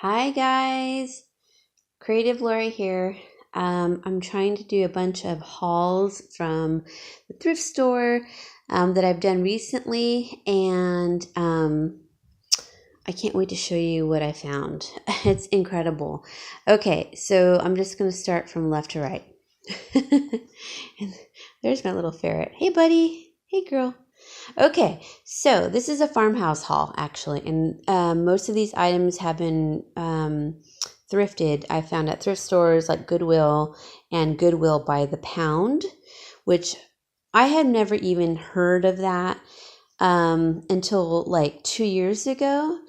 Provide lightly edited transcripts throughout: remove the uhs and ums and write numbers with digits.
Hi guys, Creative Lori here. I'm trying to do a bunch of hauls from the thrift store that I've done recently, and I can't wait to show you what I found. It's incredible. Okay, so I'm just going to start from left to right. And there's my little ferret. Hey buddy, hey girl. Okay, so this is a farmhouse haul actually, and most of these items have been thrifted. I found at thrift stores like Goodwill and Goodwill by the pound, which I had never even heard of that until like 2 years ago.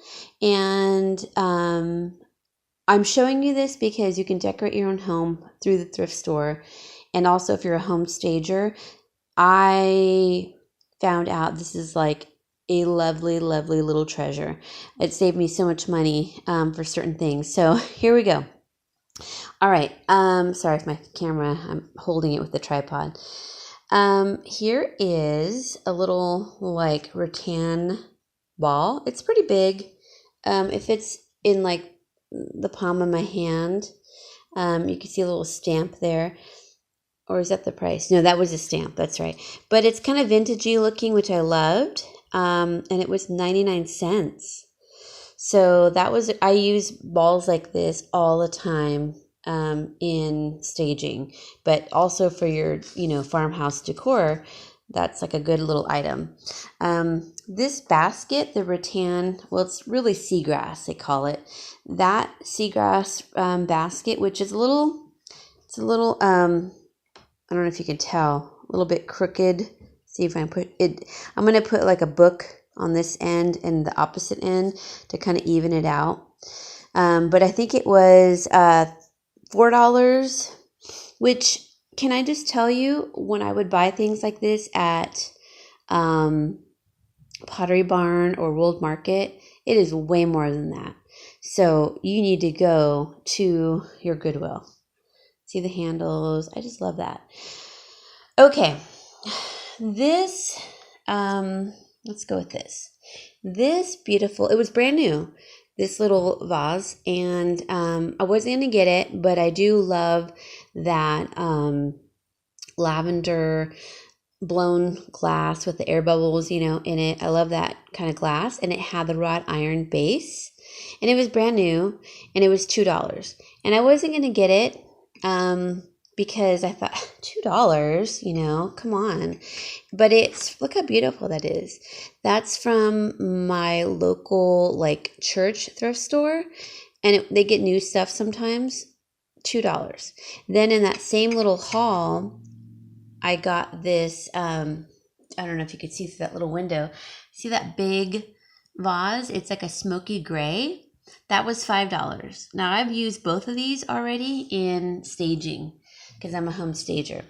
And I'm showing you this because you can decorate your own home through the thrift store. And also if you're a home stager, I found out this is like a lovely, lovely little treasure. It saved me so much money for certain things. So here we go. All right. Sorry if my camera, I'm holding it with the tripod. Here is a little like rattan ball. It's pretty big. It fits in like the palm of my hand. You can see a little stamp there. Or is that the price? No, that was a stamp. That's right. But it's kind of vintagey looking, which I loved. And it was 99 cents. So that was, I use balls like this all the time in staging, but also for your, farmhouse decor. That's like a good little item. This basket, the rattan, well, it's really seagrass, they call it. That seagrass basket, which is a little, I don't know if you can tell, a little bit crooked. See if I can put it, I'm going to put like a book on this end and the opposite end to kind of even it out. But I think it was $4, which, can I just tell you, when I would buy things like this at Pottery Barn or World Market, it is way more than that. So you need to go to your Goodwill. See the handles. I just love that. Okay. This, let's go with this. This beautiful, it was brand new, this little vase, and I wasn't going to get it, but I do love that lavender blown glass with the air bubbles, in it. I love that kind of glass, and it had the wrought iron base, and it was brand new, and it was $2, and I wasn't going to get it because I thought $2, come on. But look how beautiful that is. That's from my local like church thrift store, and they get new stuff sometimes, $2. Then in that same little haul, I got this, I don't know if you could see through that little window. See that big vase? It's like a smoky gray. That was $5. Now I've used both of these already in staging because I'm a home stager.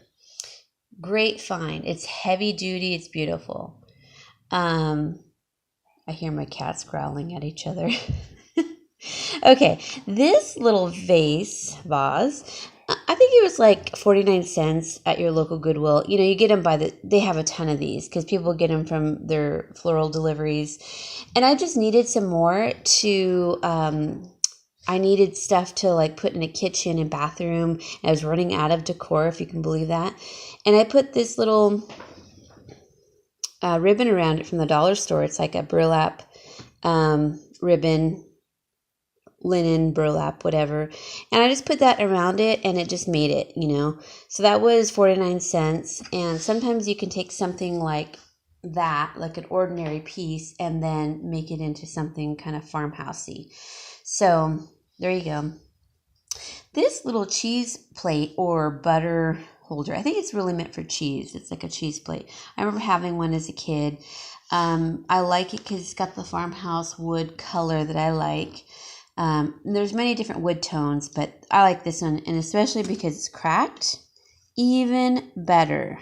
Great find. It's heavy duty. It's beautiful. I hear my cats growling at each other. Okay, this little vase, I think it was like 49 cents at your local Goodwill. You get them they have a ton of these because people get them from their floral deliveries. And I just needed some more I needed stuff to like put in a kitchen and bathroom. I was running out of decor, if you can believe that. And I put this little ribbon around it from the dollar store. It's like a burlap ribbon, linen burlap, whatever. And I just put that around it, and it just made it, So that was 49 cents. And sometimes you can take something like that, like an ordinary piece, and then make it into something kind of farmhousey. So there you go. This little cheese plate or butter holder, I think it's really meant for cheese. It's like a cheese plate. I remember having one as a kid. I like it because it's got the farmhouse wood color that I like. There's many different wood tones, but I like this one, and especially because it's cracked, even better.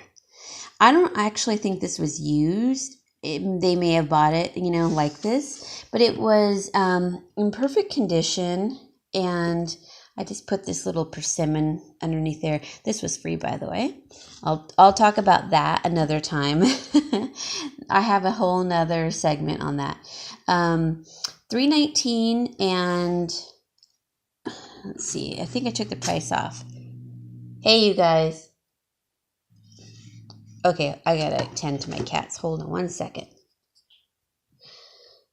I don't actually think this was used. They may have bought it, like this, but it was in perfect condition, and I just put this little persimmon underneath there. This was free, by the way. I'll talk about that another time. I have a whole nother segment on that. $3.19, and let's see. I think I took the price off. Hey, you guys. Okay, I gotta tend to my cats. Hold on one second.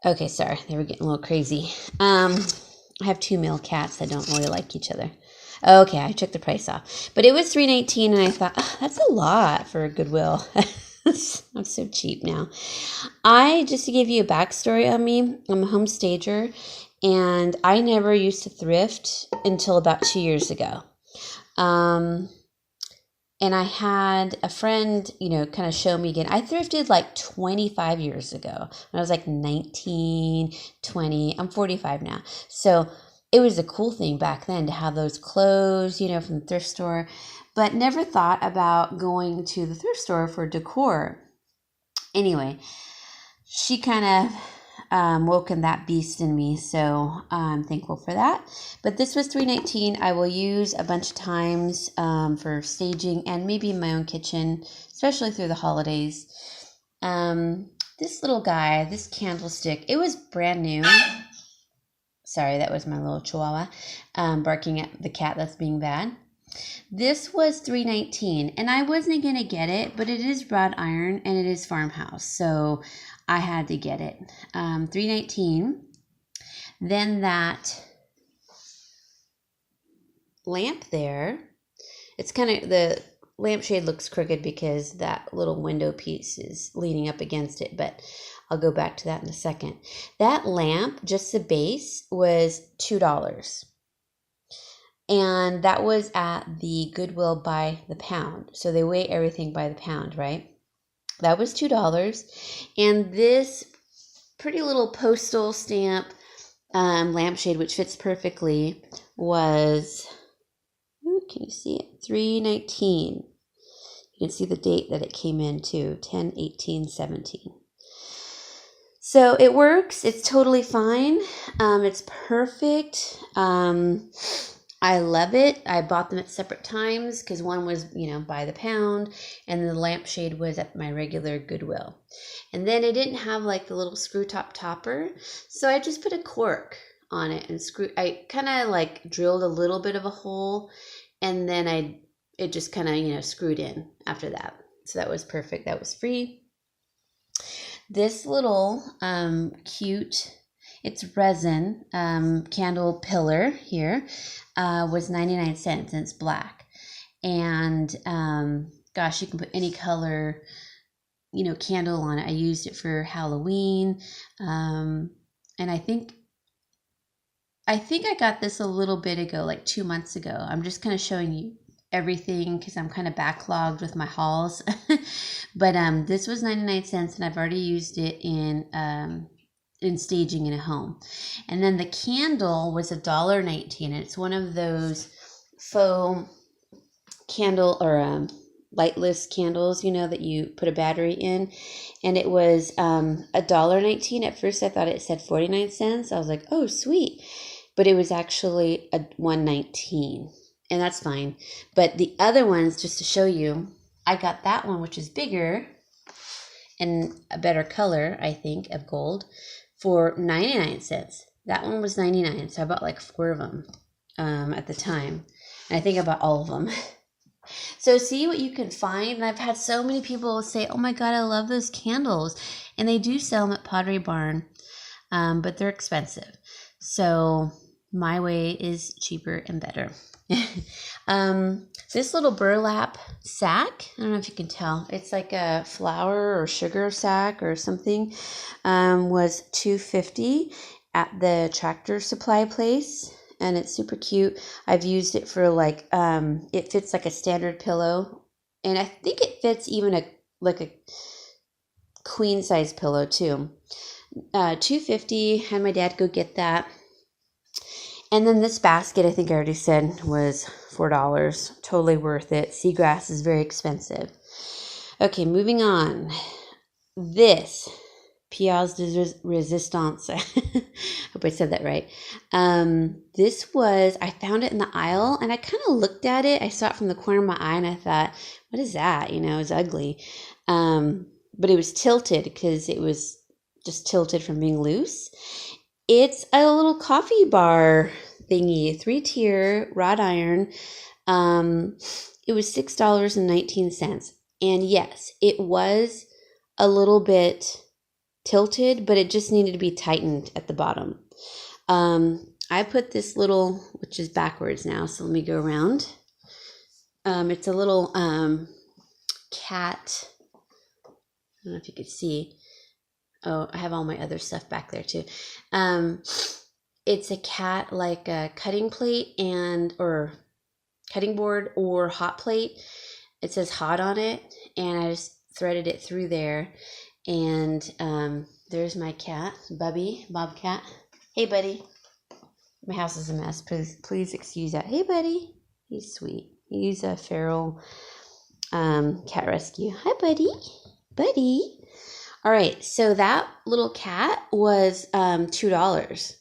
Okay, sorry. They were getting a little crazy. I have 2 male cats that don't really like each other. Okay, I took the price off. But it was $3.19, and I thought, oh, that's a lot for Goodwill. I'm so cheap now. Just to give you a backstory on me, I'm a home stager, and I never used to thrift until about 2 years ago. And I had a friend, kind of show me again. I thrifted like 25 years ago when I was like 19, 20. I'm 45 now. So it was a cool thing back then to have those clothes, from the thrift store, but never thought about going to the thrift store for decor. Anyway, she kind of woken that beast in me, so I'm thankful for that. But this was $3.19. I will use a bunch of times for staging and maybe in my own kitchen, especially through the holidays. This little guy, this candlestick, it was brand new. Sorry, that was my little chihuahua barking at the cat that's being bad. This was $3.19, and I wasn't going to get it, but it is wrought iron and it is Farmhouse, so I had to get it. $3.19. Then that lamp there, it's kind of, the lampshade looks crooked because that little window piece is leaning up against it, but I'll go back to that in a second. That lamp, just the base, was $2. And that was at the Goodwill by the pound. So they weigh everything by the pound, right? That was $2. And this pretty little postal stamp lampshade, which fits perfectly, was, can you see it? $3.19. You can see the date that it came in too, 10/18/17. So it works. It's totally fine. It's perfect. I love it. I bought them at separate times because one was, by the pound, and the lampshade was at my regular Goodwill. And then it didn't have like the little screw top topper, so I just put a cork on it and I kind of like drilled a little bit of a hole, and then it just kind of, screwed in after that. So that was perfect. That was free. This little cute, it's resin candle pillar here was 99 cents, and it's black. And gosh, you can put any color, candle on it. I used it for Halloween, and I think I got this a little bit ago, like 2 months ago. I'm just kind of showing you everything because I'm kind of backlogged with my hauls. But this was 99 cents, and I've already used it in staging in a home. And then the candle was $1.19, and it's one of those faux candle or lightless candles, that you put a battery in. And it was $1.19. At first I thought it said 49 cents. I was like, oh sweet, but it was actually a $1.19, and that's fine. But the other ones, just to show you, I got that one, which is bigger and a better color, I think, of gold, for 99 cents. That one was 99, so I bought like 4 of them at the time. And I think I bought all of them. So see what you can find. And I've had so many people say, oh my God, I love those candles. And they do sell them at Pottery Barn, but they're expensive. So my way is cheaper and better. This little burlap sack, I don't know if you can tell, it's like a flour or sugar sack or something, was $2.50 at the Tractor Supply place, and it's super cute. I've used it for like, it fits like a standard pillow, and I think it fits even a queen size pillow too. $2.50, had my dad go get that. And then this basket, I think I already said, was $4. Totally worth it. Seagrass is very expensive. Okay, moving on. This, pièce de résistance. I hope I said that right. This was, I found it in the aisle, and I kind of looked at it. I saw it from the corner of my eye, and I thought, what is that? It was ugly. But it was tilted because it was just tilted from being loose. It's a little coffee bar thingy, 3-tier wrought iron. It was $6.19. And yes, it was a little bit tilted, but it just needed to be tightened at the bottom. I put this little, which is backwards now, so let me go around. It's a little cat. I don't know if you could see. Oh, I have all my other stuff back there too. It's a cat, like a cutting plate or cutting board or hot plate. It says hot on it, and I just threaded it through there. And there's my cat, Bubby, Bobcat. Hey, buddy. My house is a mess. Please excuse that. Hey, buddy. He's sweet. He's a feral cat rescue. Hi, buddy. Buddy. All right. So that little cat was $2.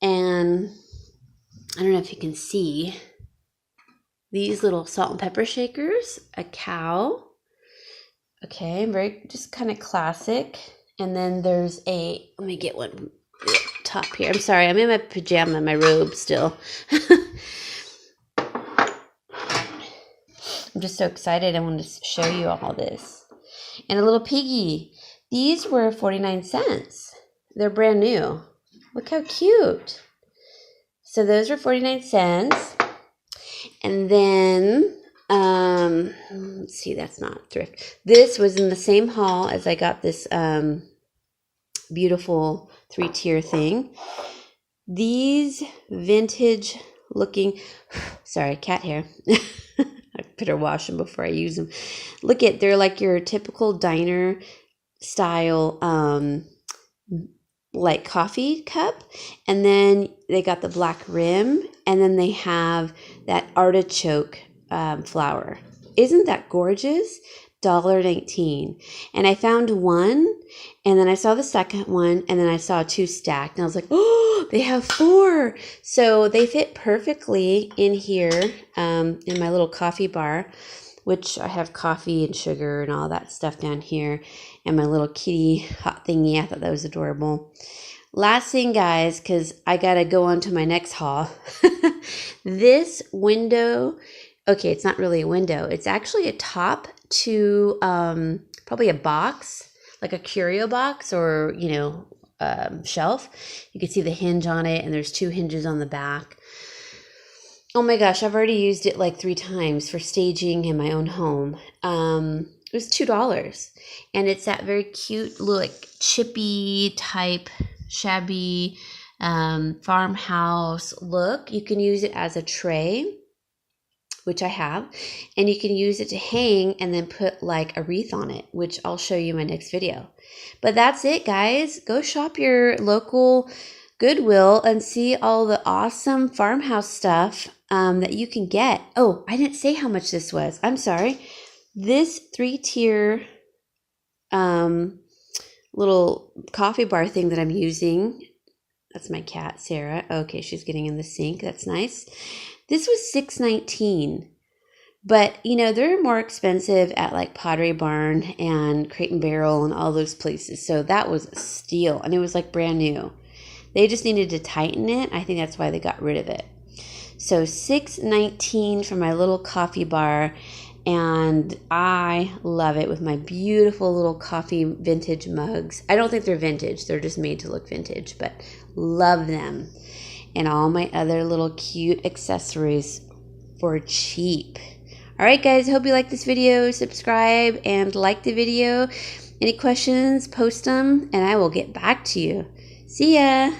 And I don't know if you can see these little salt and pepper shakers, a cow. Okay, very just kind of classic. And then there's let me get one top here. I'm sorry, I'm in my pajama, my robe still. I'm just so excited. I wanted to show you all this. And a little piggy. These were 49 cents. They're brand new. Look how cute. So those were 49 cents. And then, let's see, that's not thrift. This was in the same haul as I got this beautiful 3-tier thing. These vintage looking, sorry, cat hair. I better wash them before I use them. Look at, they're like your typical diner style, like coffee cup. And then they got the black rim, and then they have that artichoke flower. Isn't that gorgeous? $1.19. And I found one, and then I saw the second one, and then I saw 2 stacked, and I was like, oh, they have 4. So they fit perfectly in here, in my little coffee bar, which I have coffee and sugar and all that stuff down here, and my little kitty hot thingy. I thought that was adorable. Last thing, guys, because I got to go on to my next haul. This window, okay, it's not really a window. It's actually a top to probably a box, like a curio box or, shelf. You can see the hinge on it, and there's 2 hinges on the back. Oh my gosh, I've already used it like 3 times for staging in my own home. It was $2, and it's that very cute little like chippy type, shabby farmhouse look. You can use it as a tray, which I have, and you can use it to hang and then put like a wreath on it, which I'll show you in my next video. But that's it, guys. Go shop your local Goodwill and see all the awesome farmhouse stuff that you can get. Oh, I didn't say how much this was. I'm sorry. This 3-tier little coffee bar thing that I'm using, that's my cat, Sarah. Okay, she's getting in the sink. That's nice. This was $6.19. But, they're more expensive at like Pottery Barn and Crate and Barrel and all those places. So that was a steal. And it was like brand new. They just needed to tighten it. I think that's why they got rid of it. So $6.19 for my little coffee bar. And I love it with my beautiful little coffee vintage mugs. I don't think they're vintage. They're just made to look vintage, but love them. And all my other little cute accessories for cheap. All right, guys, hope you like this video. Subscribe and like the video. Any questions, post them, and I will get back to you. See ya.